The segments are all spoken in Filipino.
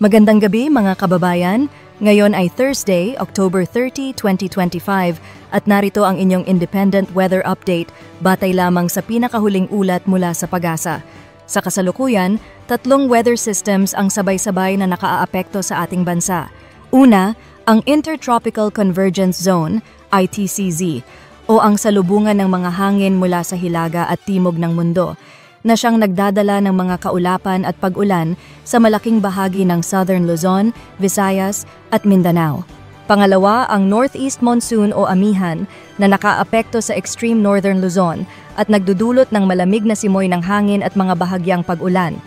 Magandang gabi mga kababayan. Ngayon ay Thursday, October 30, 2025 at narito ang inyong independent weather update batay lamang sa pinakahuling ulat mula sa PAGASA. Sa kasalukuyan, tatlong weather systems ang sabay-sabay na nakaaapekto sa ating bansa. Una, ang Intertropical Convergence Zone, ITCZ, o ang salubungan ng mga hangin mula sa hilaga at timog ng mundo, na siyang nagdadala ng mga kaulapan at pag-ulan sa malaking bahagi ng Southern Luzon, Visayas at Mindanao. Pangalawa, ang Northeast Monsoon o Amihan na nakaapekto sa extreme Northern Luzon at nagdudulot ng malamig na simoy ng hangin at mga bahagyang pag-ulan.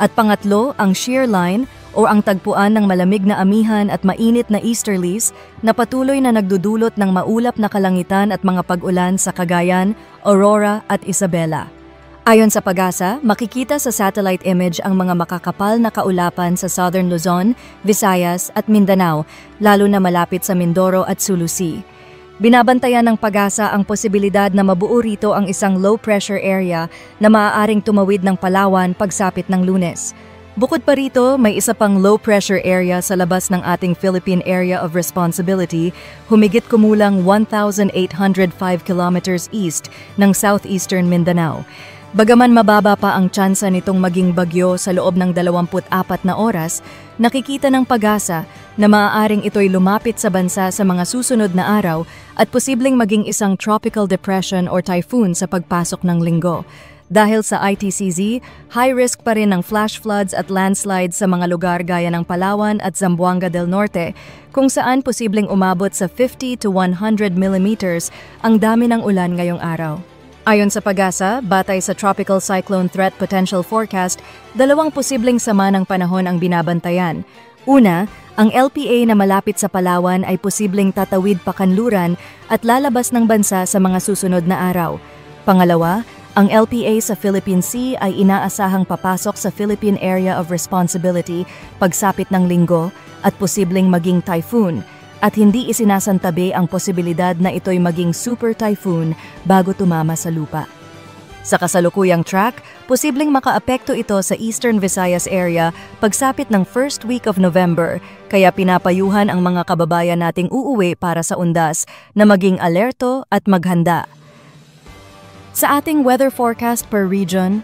At pangatlo, ang shear line o ang tagpuan ng malamig na amihan at mainit na easterlies na patuloy na nagdudulot ng maulap na kalangitan at mga pag-ulan sa Cagayan, Aurora at Isabela. Ayon sa PAGASA, makikita sa satellite image ang mga makakapal na kaulapan sa Southern Luzon, Visayas at Mindanao, lalo na malapit sa Mindoro at Sulu Sea. Binabantayan ng PAGASA ang posibilidad na mabuo rito ang isang low-pressure area na maaaring tumawid ng Palawan pagsapit ng Lunes. Bukod pa rito, may isa pang low-pressure area sa labas ng ating Philippine Area of Responsibility, humigit kumulang 1,805 kilometers east ng southeastern Mindanao. Bagaman mababa pa ang tsansa nitong maging bagyo sa loob ng 24 na oras, nakikita ng PAGASA na maaaring ito'y lumapit sa bansa sa mga susunod na araw at posibleng maging isang tropical depression or typhoon sa pagpasok ng linggo. Dahil sa ITCZ, high risk pa rin ng flash floods at landslides sa mga lugar gaya ng Palawan at Zamboanga del Norte, kung saan posibleng umabot sa 50 to 100 millimeters ang dami ng ulan ngayong araw. Ayon sa PAGASA, batay sa Tropical Cyclone Threat Potential Forecast, dalawang posibleng sama ng panahon ang binabantayan. Una, ang LPA na malapit sa Palawan ay posibleng tatawid pakanluran at lalabas ng bansa sa mga susunod na araw. Pangalawa, ang LPA sa Philippine Sea ay inaasahang papasok sa Philippine Area of Responsibility pagsapit ng linggo at posibleng maging typhoon, at hindi isinasantabi ang posibilidad na ito'y maging super typhoon bago tumama sa lupa. Sa kasalukuyang track, posibleng makaapekto ito sa Eastern Visayas area pagsapit ng first week of November, kaya pinapayuhan ang mga kababayan nating uuwi para sa undas na maging alerto at maghanda. Sa ating weather forecast per region,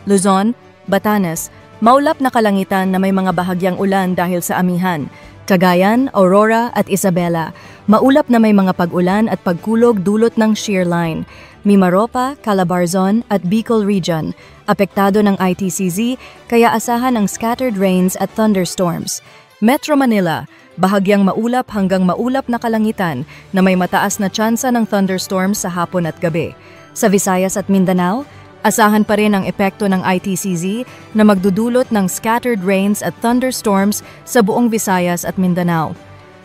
Luzon, Batanes, maulap na kalangitan na may mga bahagyang ulan dahil sa amihan. Cagayan, Aurora at Isabela, maulap na may mga pag-ulan at pagkulog dulot ng shear line. Mimaropa, Calabarzon at Bicol Region, apektado ng ITCZ kaya asahan ang scattered rains at thunderstorms. Metro Manila, bahagyang maulap hanggang maulap na kalangitan na may mataas na tsansa ng thunderstorms sa hapon at gabi. Sa Visayas at Mindanao, asahan pa rin ang epekto ng ITCZ na magdudulot ng scattered rains at thunderstorms sa buong Visayas at Mindanao.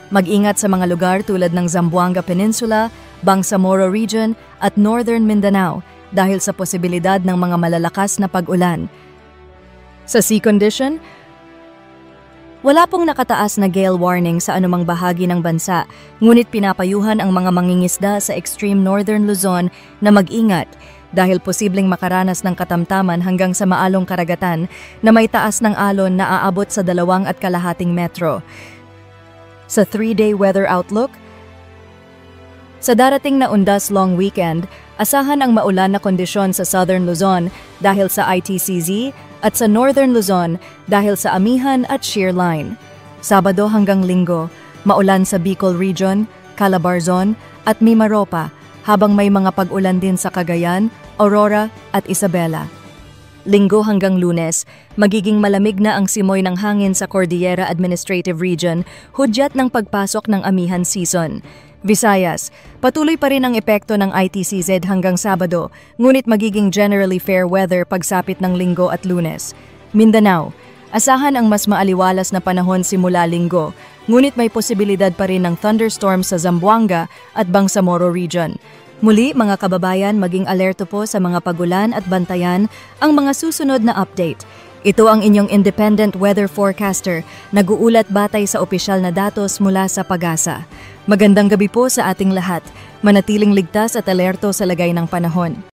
Mag-ingat sa mga lugar tulad ng Zamboanga Peninsula, Bangsamoro Region at Northern Mindanao dahil sa posibilidad ng mga malalakas na pag-ulan. Sa sea condition, wala pong nakataas na gale warning sa anumang bahagi ng bansa, ngunit pinapayuhan ang mga mangingisda sa extreme Northern Luzon na mag-ingat dahil posibleng makaranas ng katamtaman hanggang sa maalong karagatan na may taas ng alon na aabot sa 2.5 metro. Sa 3-day weather outlook, sa darating na undas long weekend, asahan ang maulan na kondisyon sa Southern Luzon dahil sa ITCZ at sa Northern Luzon dahil sa amihan at shear line. Sabado hanggang linggo, maulan sa Bicol Region, Calabarzon at Mimaropa, habang may mga pag-ulan din sa Cagayan, Aurora at Isabela. Linggo hanggang Lunes, magiging malamig na ang simoy ng hangin sa Cordillera Administrative Region, hudyat ng pagpasok ng amihan season. Visayas, patuloy pa rin ang epekto ng ITCZ hanggang Sabado, ngunit magiging generally fair weather pagsapit ng Linggo at Lunes. Mindanao, asahan ang mas maaliwalas na panahon simula Linggo, ngunit may posibilidad pa rin ng thunderstorms sa Zamboanga at Bangsamoro Region. Muli mga kababayan, maging alerto po sa mga pagulan at bantayan ang mga susunod na update. Ito ang inyong independent weather forecaster, nag-uulat batay sa opisyal na datos mula sa PAGASA. Magandang gabi po sa ating lahat. Manatiling ligtas at alerto sa lagay ng panahon.